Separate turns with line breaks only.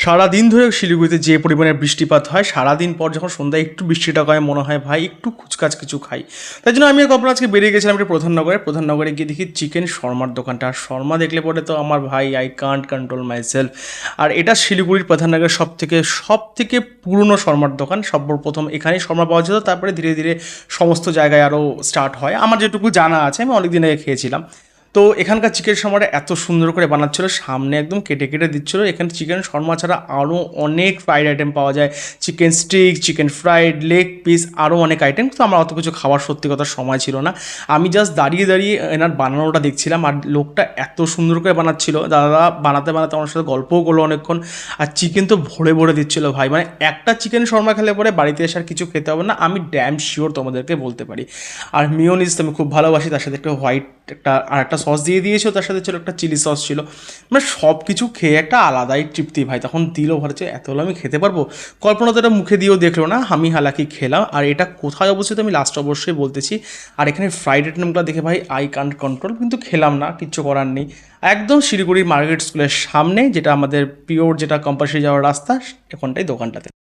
সারাদিন ধরে শিলিগুড়িতে যে পরিমাণে বৃষ্টিপাত হয়, সারাদিন পর যখন সন্ধ্যায় একটু বৃষ্টিটা হয় মনে হয় ভাই একটু কুচকাচ কিছু খাই। তাই জন্য আমি কখন আজকে বেরিয়ে গেছিলাম একটা প্রধাননগরে গিয়ে দেখি চিকেন শর্মার দোকানটা। আর শর্মা দেখলে পরে তো আমার ভাই I can't control myself. আর এটা শিলিগুড়ির প্রধাননগরের সব থেকে পুরনো শর্মার দোকান। সর্বপ্রথম এখানেই শর্মা পাওয়া যেত, তারপরে ধীরে ধীরে সমস্ত জায়গায় আরও স্টার্ট হয়। আমার যেটুকু জানা আছে, আমি অনেক দিন আগে খেয়েছিলাম। তো এখানকার চিকেন শর্মাটা এত সুন্দর করে বানাচ্ছিল, সামনে একদম কেটে কেটে দিচ্ছিলো। এখানে চিকেন শর্মা ছাড়া আরও অনেক ফ্রাইড আইটেম পাওয়া যায়, chicken stick, chicken fried, leg piece, আরও অনেক আইটেম। তো আমার অত কিছু খাওয়ার সত্যি কথা সময় ছিল না। আমি জাস্ট দাঁড়িয়ে দাঁড়িয়ে এনার বানানোটা দেখছিলাম, আর লোকটা এত সুন্দর করে বানাচ্ছিল। দাদা বানাতে বানাতে আমার সাথে গল্পও করলো অনেকক্ষণ। আর চিকেন তো ভরে ভরে দিচ্ছিলো ভাই, মানে একটা চিকেন শর্মা খেলে পরে বাড়িতে এসে আর কিছু খেতে হবে না, আমি ড্যাম শিওর তোমাদেরকে বলতে পারি। আর মিওনিজ তো আমি খুব ভালোবাসি, তার সাথে একটা হোয়াইট একটা সস দিয়ে দিয়েছিল, তার সাথে ছিল একটা চিলি সস ছিল। মানে সব কিছু খেয়ে একটা আলাদাই তৃপ্তি ভাই। তখন দিলও ভাবছে এতগুলো আমি খেতে পারবো। কল্পনা তো এটা মুখে দিয়েও দেখলো না, আমি হালাকি খেলাম। আর এটা কোথায় অবস্থিত আমি লাস্ট অবশ্যই বলতেছি। আর এখানে ফ্রাইড আইটেমগুলো দেখে ভাই আই কান্ট কন্ট্রোল, কিন্তু খেলাম না, কিচ্ছু করার নেই। একদম শিলিগুড়ির মার্কেট স্কুলের সামনে, যেটা আমাদের পিওর যেটা কম্পালসারি যাওয়ার রাস্তা, এখানটাই দোকানটাতে।